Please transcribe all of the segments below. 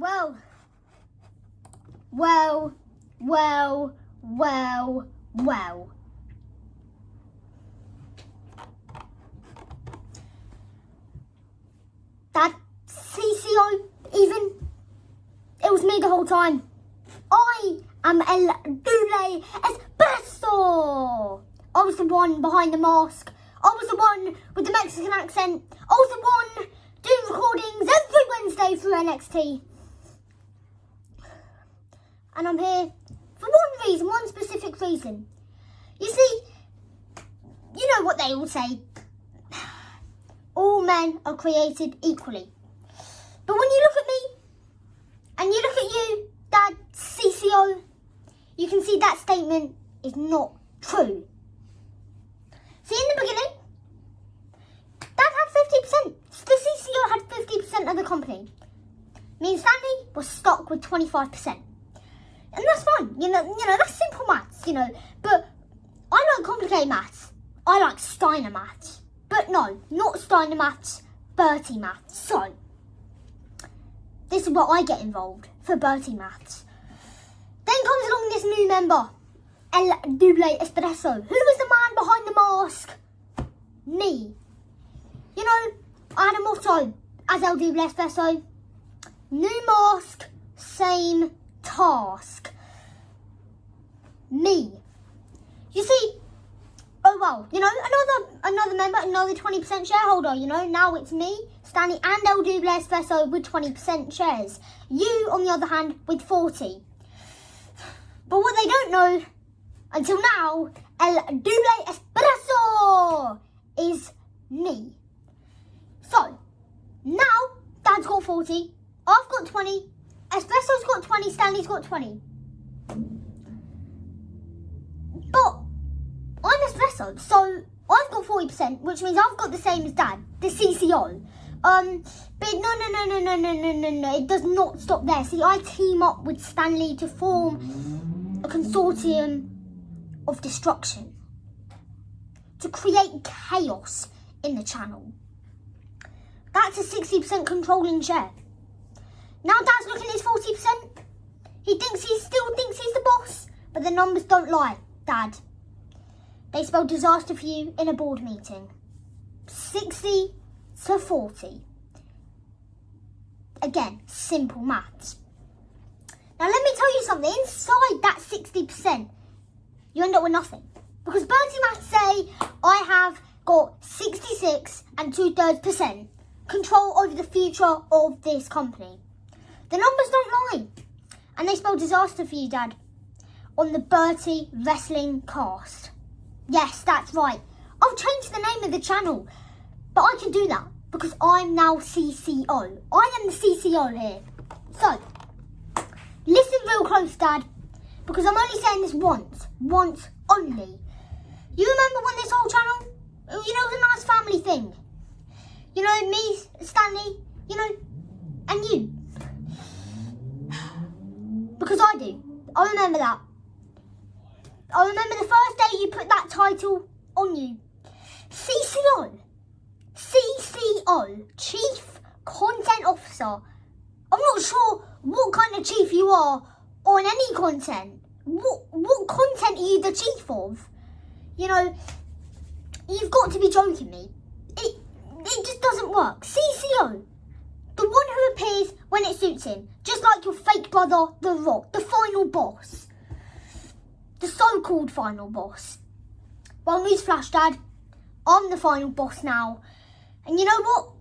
Well. That CCO, even, it was me the whole time. I am Double Espresso. I was the one behind the mask. I was the one with the Mexican accent. I was the one doing recordings every Wednesday for NXT. And I'm here for one reason, one specific reason. You see, you know what they all say. All men are created equally. But when you look at me, and you look at you, Dad, CCO, you can see that statement is not true. See, in the beginning, Dad had 50%. The CCO had 50% of the company. Me and Stanley was stuck with 25%. And that's fine, you know, that's simple maths, you know. But I like complicated maths. I like Steiner maths. But no, not Steiner maths, Bertie maths. So, this is where I get involved for Bertie maths. Then comes along this new member, Double Espresso. Who was the man behind the mask? Me. You know, I had a motto as Double Espresso. New mask, same task. Me. You see, oh well, you know, another member, another 20% shareholder, you know. Now it's me, Stanley and Double Espresso with 20% shares. You, on the other hand, with 40. But what they don't know, until now, Double Espresso is me. So, now, Dad's got 40, I've got 20, Espresso's got 20, Stanley's got 20. But I'm Espresso, so I've got 40%, which means I've got the same as Dad, the CCO. But no, it does not stop there. See, I team up with Stanley to form a consortium of destruction, to create chaos in the channel. That's a 60% controlling share. Now Dad's looking at his 40%. He still thinks he's the boss, but the numbers don't lie, Dad. They spell disaster for you in a board meeting. 60 to 40. Again, simple maths. Now let me tell you something. Inside that 60%, you end up with nothing. Because Bertie maths say I have got 66 and 2/3% control over the future of this company. The numbers don't lie. And they spell disaster for you, Dad, on the Bertie Wrestling cast. Yes, that's right. I'll change the name of the channel. But I can do that because I'm now CCO. I am the CCO here. So, listen real close, Dad, because I'm only saying this once only. You remember when this whole channel, you know, it was a nice family thing. You know, me, Stanley, you know, and you. Because I do. I remember that. I remember the first day you put that title on you. CCO. CCO. Chief Content Officer. I'm not sure what kind of chief you are on any content. What content are you the chief of? You know, you've got to be joking me. It just doesn't work. CCO. The one who appears when it suits him. Just like your fake brother, The Rock. The final boss. The so-called final boss. Well, newsflash, Dad. I'm the final boss now. And you know what?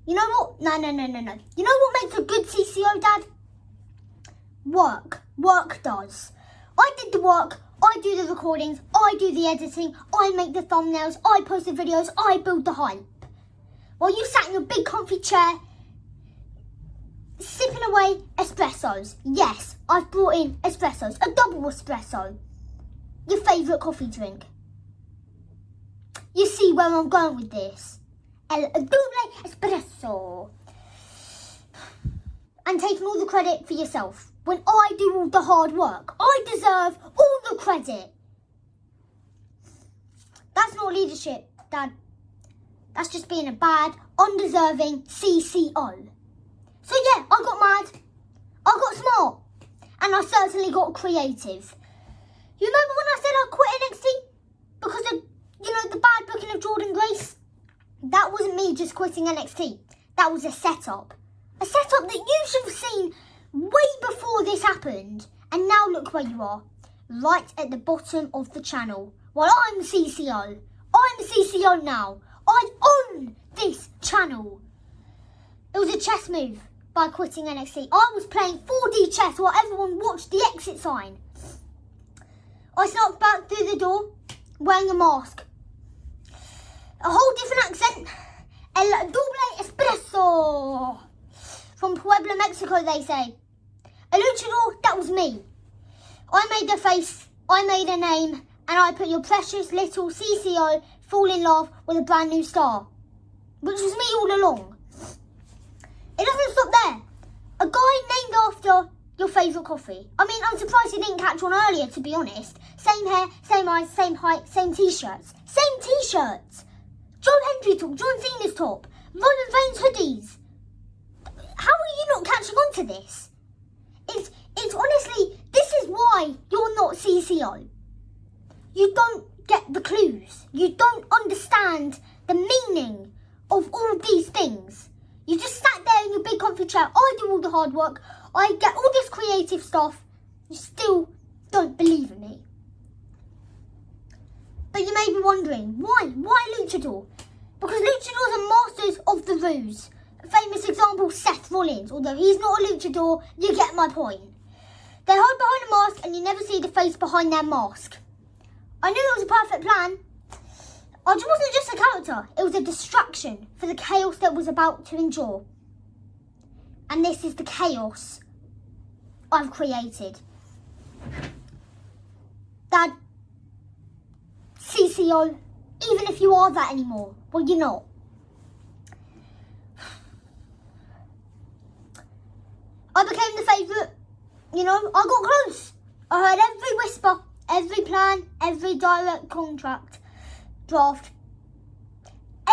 You know what? No. You know what makes a good CCO, Dad? Work. Work does. I did the work. I do the recordings. I do the editing. I make the thumbnails. I post the videos. I build the hype. While you sat in your big comfy chair, sipping away espressos. Yes, I've brought in espressos. A double espresso. Your favourite coffee drink. You see where I'm going with this. A double espresso. And taking all the credit for yourself. When I do all the hard work, I deserve all the credit. That's not leadership, Dad. That's just being a bad, undeserving CCO. Yeah, I got mad. I got smart. And I certainly got creative. You remember when I said I quit NXT? Because of, the bad booking of Jordan Grace? That wasn't me just quitting NXT. That was a setup. A setup that you should have seen way before this happened. And now look where you are. Right at the bottom of the channel. Well, I'm CCO. I'm CCO now. I own this channel. It was a chess move by quitting NXT. I was playing 4D chess while everyone watched the exit sign. I snuck back through the door wearing a mask. A whole different accent. El Double Espresso. From Puebla, Mexico, they say. A luchador, that was me. I made the face, I made a name, and I put your precious little CCO fall in love with a brand new star. Which was me all along. It doesn't stop there. A guy named after your favourite coffee. I mean, I'm surprised you didn't catch on earlier, to be honest. Same hair, same eyes, same height, same t-shirts. Same t-shirts. John Hendry top, John Cena's top, Roman Reigns hoodies. How are you not catching on to this? It's honestly, this is why you're not CCO. You don't get the clues. You don't understand the meaning of all these things. You just sat there in your big comfy chair. I do all the hard work. I get all this creative stuff. You still don't believe in me. But you may be wondering, why? Why luchador? Because luchadors are masters of the ruse. A famous example, Seth Rollins. Although he's not a luchador, you get my point. They hide behind a mask and you never see the face behind their mask. I knew it was a perfect plan. I wasn't just a character. It was a distraction for the chaos that was about to endure. And this is the chaos I've created. Dad, CCO, even if you are that anymore, well, you're not. I became the favourite. I got close. I heard every whisper, every plan, every direct contract, draft.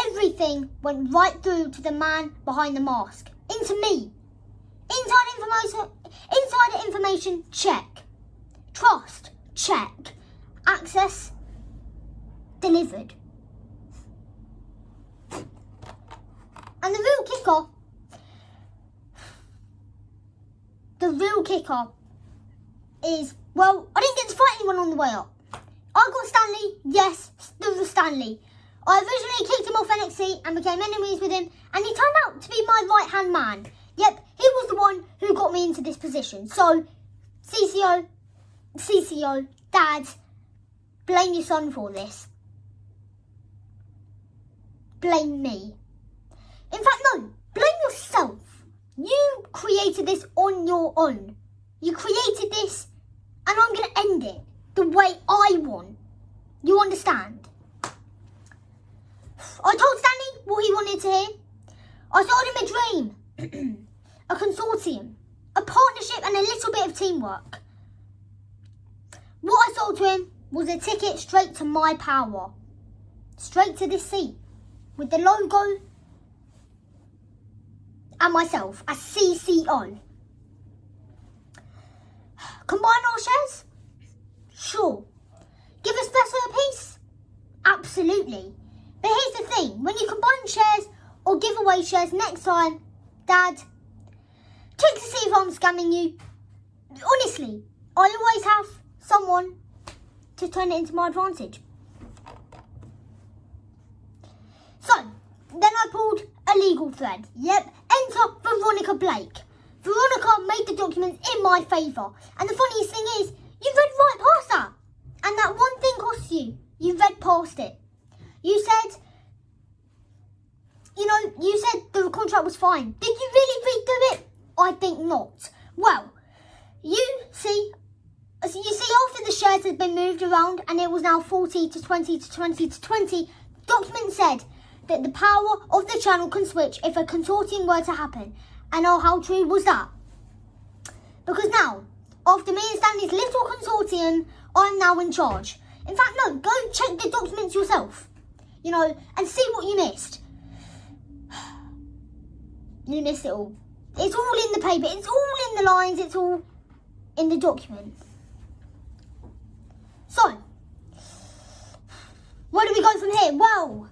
Everything went right through to the man behind the mask. Into me. Insider information, check. Trust, check. Access, delivered. And the real kicker is, well, I didn't get to fight anyone on the way up. I got Stanley, yes, there was Stanley. I originally kicked him off NXT and became enemies with him, and he turned out to be my right-hand man. Yep, he was the one who got me into this position. So, CCO, Dad, blame your son for this. Blame me. In fact, no, blame yourself. You created this on your own. You created this, and I'm going to end it the way I want. You understand? I told Stanley what he wanted to hear. I told him a dream, a consortium, a partnership and a little bit of teamwork. What I sold to him was a ticket straight to my power. Straight to this seat. With the logo and myself as CCO. Combine our shares? Sure. Give espresso a piece? Absolutely. But here's the thing, when you combine shares or give away shares next time, Dad, check to see if I'm scamming you. Honestly, I always have someone to turn it into my advantage. So, then I pulled a legal thread. Yep, enter Veronica Blake. Veronica made the documents in my favour. And the funniest thing is, you read right past that. And that one thing cost you. You read past it. You said the contract was fine. Did you really read through it? I think not. Well, you see, after the shares had been moved around and it was now 40 to 20 to 20 to 20, the document said that the power of the channel can switch if a consortium were to happen. And oh, how true was that? Because now, after me and Stanley's little consortium, I'm now in charge. In fact, no, go check the documents yourself. And see what you missed. You missed it all. It's all in the paper. It's all in the lines. It's all in the document. So, where do we go from here? Well,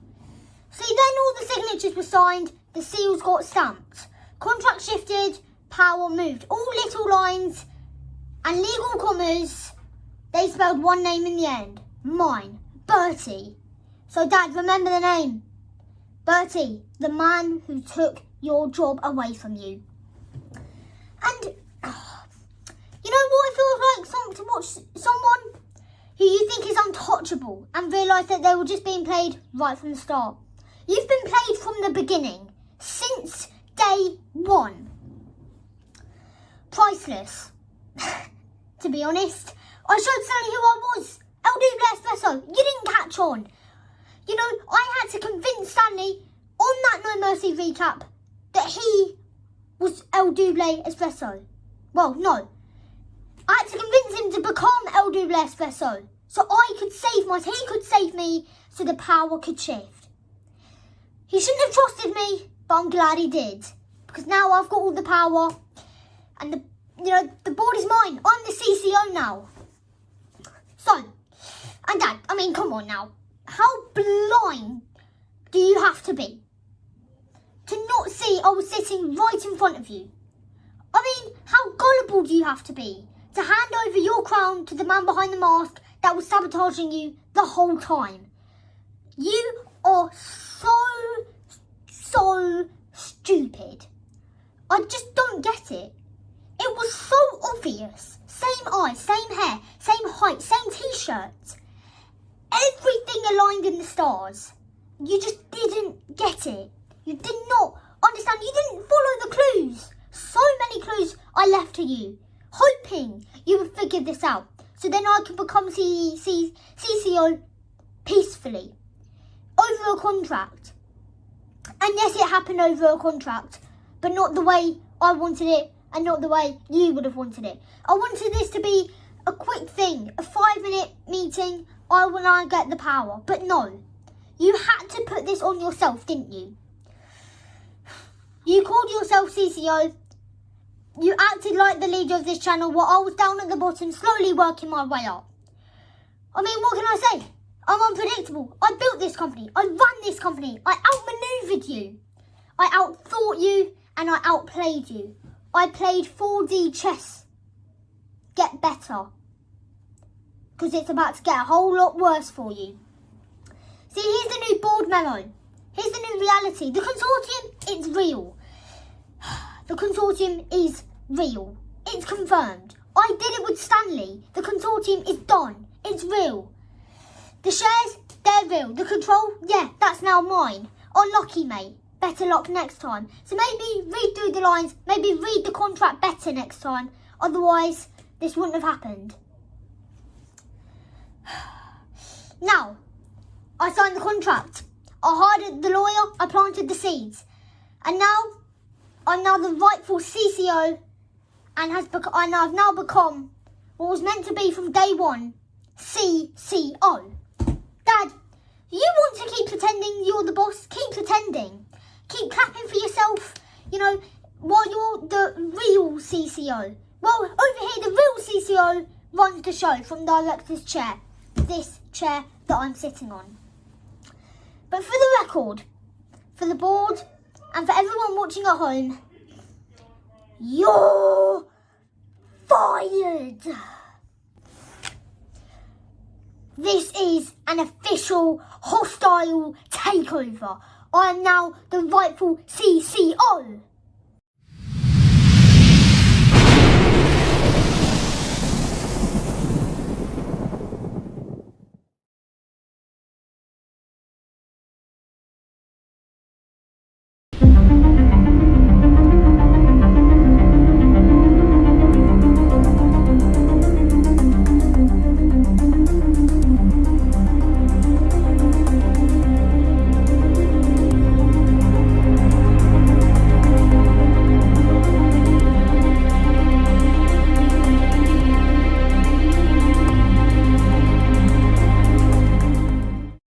see, then all the signatures were signed. The seals got stamped. Contract shifted. Power moved. All little lines and legal commas. They spelled one name in the end. Mine. Bertie. So, Dad, remember the name. Bertie, the man who took your job away from you. And, you know what it feels like to watch someone who you think is untouchable and realise that they were just being played right from the start. You've been played from the beginning, since day one. Priceless. To be honest, I showed Stanley who I was. Double Espresso. You didn't catch on. You know, I had to convince Stanley on that No Mercy recap that he was Double Espresso. Well, no. I had to convince him to become Double Espresso so I could save he could save me so the power could shift. He shouldn't have trusted me, but I'm glad he did. Because now I've got all the power and the board is mine. I'm the CCO now. So, and Dad, I mean, come on now. How blind do you have to be to not see I was sitting right in front of you? I mean, how gullible do you have to be to hand over your crown to the man behind the mask that was sabotaging you the whole time? You are so stupid. I just don't get it. It was so obvious. Same eyes, same hair, same height, same t-shirt. Everything aligned in the stars. You just didn't get it. You did not understand. You didn't follow the clues. So many clues I left to you, hoping you would figure this out. So then I could become CCO peacefully. Over a contract. And yes, it happened over a contract. But not the way I wanted it. And not the way you would have wanted it. I wanted this to be a quick thing. A 5-minute meeting. When I get the power. But no. You had to put this on yourself, didn't you? You called yourself CCO. You acted like the leader of this channel while I was down at the bottom, slowly working my way up. I mean, what can I say? I'm unpredictable. I built this company. I run this company. I outmaneuvered you. I outthought you and I outplayed you. I played 4D chess. Get better. Because it's about to get a whole lot worse for you. See, here's the new board memo. Here's the new reality. The Consortium, it's real. The Consortium is real. It's confirmed. I did it with Stanley. The Consortium is done. It's real. The shares, they're real. The control, yeah, that's now mine. Unlucky, mate. Better luck next time. So maybe read through the lines. Maybe read the contract better next time. Otherwise, this wouldn't have happened. Now, I signed the contract. I hired the lawyer. I planted the seeds. And now, I'm now the rightful CCO. And I've now become what was meant to be from day one, CCO. Dad, you want to keep pretending you're the boss? Keep pretending. Keep clapping for yourself, while you're the real CCO. Well, over here, the real CCO runs the show from director's chair. This chair that I'm sitting on. But for the record, for the board, and for everyone watching at home, you're fired. This is an official hostile takeover. I am now the rightful CCO.